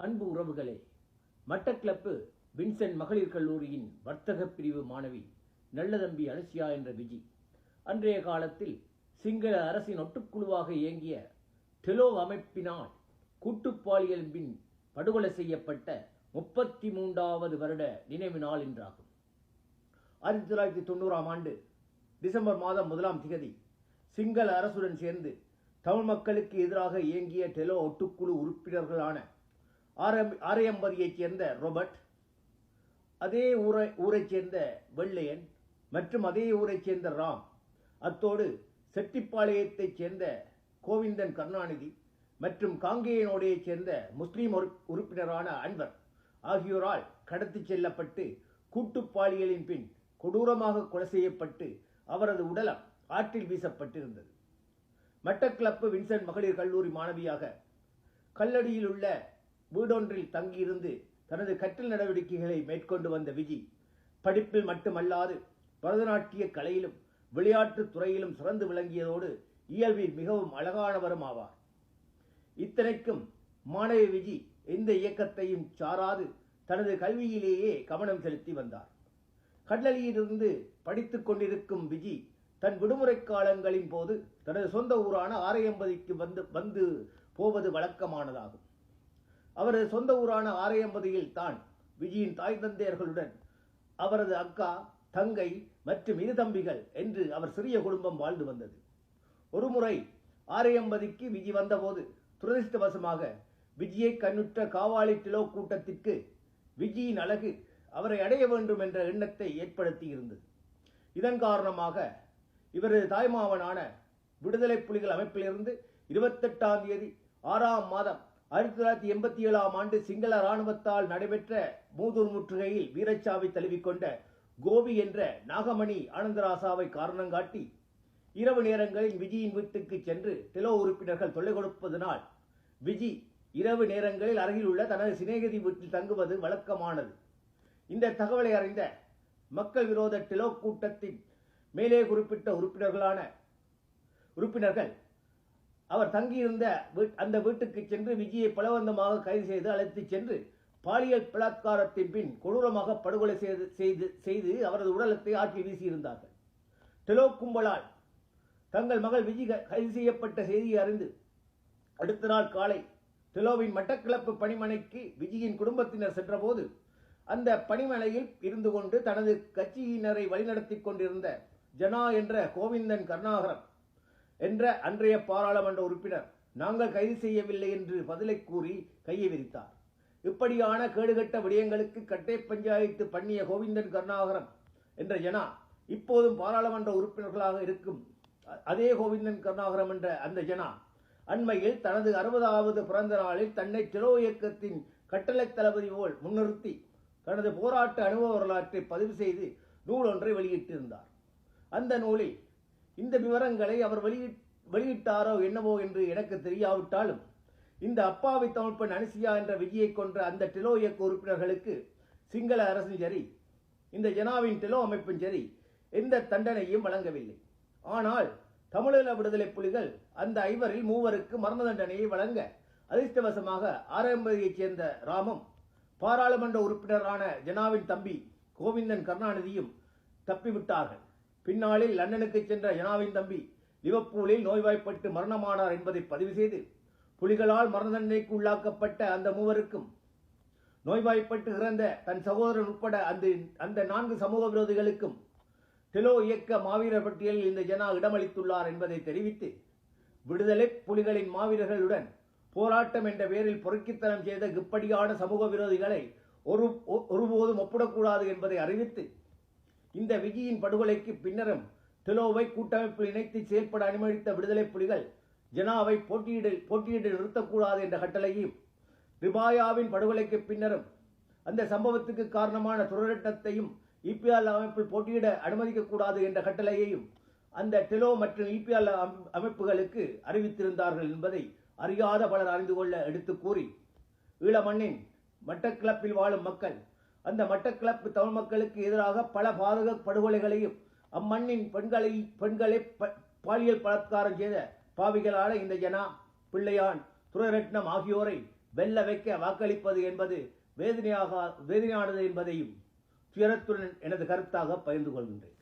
அன்பு உறவுகளே, மட்டக்களப்பு வின்சென்ட் மகளிர் கல்லூரியின் வர்த்தக பிரிவு மாணவி நல்லதம்பி அனுசியா என்ற விஜி அன்றைய காலத்தில் சிங்கள அரசின் ஒட்டுக்குழுவாக இயங்கிய டெலோ அமைப்பினால் கூட்டுப்பாலியல் பின் படுகொலை செய்யப்பட்ட 33வது வருட நினைவு நாள் என்றாகும். 1990ஆம் ஆண்டு டிசம்பர் மாதம் 1ஆம் திகதி சிங்கள அரசுடன் சேர்ந்து தமிழ் மக்களுக்கு எதிராக இயங்கிய டெலோ ஒட்டுக்குழு உறுப்பினர்களான ஆரையம்பதியைச் சேர்ந்த ரோபர்ட், அதே ஊரைச் சேர்ந்த வெள்ளையன் மற்றும் அதே ஊரைச் சேர்ந்த ராம், அத்தோடு செட்டிப்பாளையத்தைச் சேர்ந்த கோவிந்தன் கருணாநிதி மற்றும் காங்கேயனோடையைச் சேர்ந்த முஸ்லீம் உறுப்பினரான அன்வர் ஆகியோரால் கடத்திச் செல்லப்பட்டு கூட்டுப்பாலியலின் பின் கொடூரமாக கொலை செய்யப்பட்டு அவரது உடலம் ஆற்றில் வீசப்பட்டிருந்தது. மட்டக்களப்பு வின்சென்ட் மகளிர் கல்லூரி மாணவியாக கல்லடியில் உள்ள வீடொன்றில் தங்கியிருந்து தனது கற்றல் நடவடிக்கைகளை மேற்கொண்டு வந்த விஜி படிப்பில் மட்டுமல்லாது பரதநாட்டிய கலையிலும் விளையாட்டுத் துறையிலும் சிறந்து விளங்கியதோடு இயல்பில் மிகவும் அழகானவரும் ஆவார். இத்தனைக்கும் மாணவி விஜி எந்த இயக்கத்தையும் சாராது தனது கல்வியிலேயே கவனம் செலுத்தி வந்தார். கடலிலிருந்து படித்துக் கொண்டிருக்கும் விஜி தன் விடுமுறை காலங்களின் போது தனது சொந்த ஊரான ஆரையம்பதிக்கு வந்து போவது வழக்கமானதாகும். அவரது சொந்த ஊரான ஆரையம்பதியில் தான் விஜயின் தாய் தந்தையர்களுடன் அவரது அக்கா, தங்கை மற்றும் இரு தம்பிகள் என்று அவர் சிறிய குடும்பம் வாழ்ந்து வந்தது. ஒருமுறை ஆரையம்பதிக்கு விஜி வந்தபோது துரதிருஷ்டவசமாக விஜயை கண்ணுற்ற காவாலி டெலோ கூட்டத்திற்கு விஜயின் அழகு அவரை அடைய வேண்டும் என்ற எண்ணத்தை ஏற்படுத்தி இருந்தது. இதன் காரணமாக இவரது தாய்மாவனான விடுதலை புலிகள் அமைப்பிலிருந்து 28ஆம் தேதி 6ஆம் மாதம் 1987ஆம் ஆண்டு சிங்கள இராணுவத்தால் நடைபெற்ற மூதூர் முற்றுகையில் வீரச்சாவை தழுவிக்கொண்ட கோபி என்ற நாகமணி ஆனந்தராசாவை காரணம் காட்டி இரவு நேரங்களில் விஜயின் வீட்டுக்கு சென்று டெலோ உறுப்பினர்கள் தொல்லை கொடுப்பதனால் விஜி இரவு நேரங்களில் அருகில் உள்ள தனது சிநேகிதி வீட்டில் தங்குவது வழக்கமானது. இந்த தகவலை அறிந்த மக்கள் விரோத டெலோ கூட்டத்தின் மேலே குறிப்பிட்ட உறுப்பினர்கள் அவர் தங்கியிருந்த அந்த வீட்டுக்கு சென்று விஜயை பலவந்தமாக கைது செய்து அழைத்துச் சென்று பாலியல் பலாத்காரத்தின் பின் கொடூரமாக படுகொலை செய்து அவரது உடலத்தை ஆற்றி வீசியிருந்தார்கள். டெலோ கும்பலால் தங்கள் மகள் விஜி கைது செய்யப்பட்ட செய்தியை அறிந்து அடுத்த நாள் காலை டெலோவின் மட்டக்களப்பு பணிமனைக்கு விஜயின் குடும்பத்தினர் சென்றபோது அந்த பணிமனையில் இருந்து கொண்டு தனது கட்சியினரை வழிநடத்தி கொண்டிருந்த ஜனா என்ற கோவிந்தன் கருணாகரன் என்ற அன்றைய பாராளுமன்ற உறுப்பினர் நாங்கள் கைது செய்யவில்லை என்று பதிலை கூறி கையை விரித்தார். இப்படியான கேடுகட்ட விடயங்களுக்கு கட்டை பஞ்சாயத்து பண்ணிய கோவிந்தன் கருணாகரன் என்ற ஜனா இப்போதும் பாராளுமன்ற உறுப்பினர்களாக இருக்கும் அதே கோவிந்தன் கருணாகரன் என்ற அந்த ஜனா அண்மையில் தனது 60வது பிறந்த நாளில் தன்னை டெலோ இயக்கத்தின் கட்டளை தளபதி போல் முன்னிறுத்தி தனது போராட்ட அனுபவ வரலாற்றை பதிவு செய்து நூல் ஒன்றை வெளியிட்டிருந்தார். அந்த நூலில் இந்த விவரங்களை அவர் வெளியிட்டாரோ என்னவோ என்று எனக்கு தெரியாவிட்டாலும் இந்த அப்பாவி தமிழ் பெண் அனுசியா என்ற விஜயை கொன்ற அந்த டெலோ இயக்க உறுப்பினர்களுக்கு சிங்கள அரசும் சரி, இந்த ஜனாவின் டெலோ அமைப்பும் சரி எந்த தண்டனையும் வழங்கவில்லை. ஆனால் தமிழீழ விடுதலை புலிகள் அந்த 3 மரண தண்டனையை வழங்க அதிர்ஷ்டவசமாக ஆரம்பதியைச் சேர்ந்த ராமும் பாராளுமன்ற உறுப்பினரான ஜனாவின் தம்பி கோவிந்தன் கருணாநிதியும் தப்பிவிட்டார்கள். பின்னாளில் லண்டனுக்கு சென்ற ஜனாவின் தம்பி லிவர்பூலில் நோய்வாய்ப்பட்டு மரணமானார் என்பதை பதிவு செய்து புலிகளால் மரண தண்டனைக்கு உள்ளாக்கப்பட்ட அந்த 3 நோய்வாய்ப்பட்டு இறந்த தன் சகோதரன் உட்பட அந்த 4 சமூக விரோதிகளுக்கும் டெலோ இயக்க மாவீரர் பட்டியலில் இந்த ஜனா இடமளித்துள்ளார் என்பதை தெரிவித்து விடுதலை புலிகளின் மாவீரர்களுடன் போராட்டம் என்ற பெயரில் பொறுக்கித்தனம் செய்த இப்படியான சமூக விரோதிகளை ஒருபோதும் ஒப்பிடக்கூடாது என்பதை அறிவித்து இந்த விஜயின் படுகொலைக்கு பின்னரும் டெலோவை கூட்டமைப்பில் இணைத்து செயல்பட அனுமதித்த விடுதலை புலிகள் ஜனாவை போட்டியிட நிறுத்தக்கூடாது என்ற கட்டளையும், ரிபாயாவின் படுகொலைக்கு பின்னரும் அந்த சம்பவத்துக்கு காரணமான துரட்டத்தையும் இபிஆர் அமைப்பில் போட்டியிட அனுமதிக்கக்கூடாது என்ற கட்டளையையும் அந்த டெலோ மற்றும் இபிஆர் அமைப்புகளுக்கு அறிவித்திருந்தார்கள் என்பதை அறியாத பலர் அறிந்து கொள்ள எடுத்து கூறி ஈழ மண்ணின் மட்டக்களப்பில் வாழும் மக்கள் அந்த மட்டக்களப்பு தமிழ் மக்களுக்கு எதிராக பல பாதக படுகொலைகளையும் அம்மண்ணின் பெண்களை பாலியல் பலாத்காரம் செய்த பாவிகளான இந்த ஜனா, பிள்ளையான், துரைரட்னம் ஆகியோரை வெல்ல வைக்க வாக்களிப்பது என்பது வேதனையானது என்பதையும் துயரத்துடன் எனது கருத்தாக பகிர்ந்து கொள்கின்றேன்.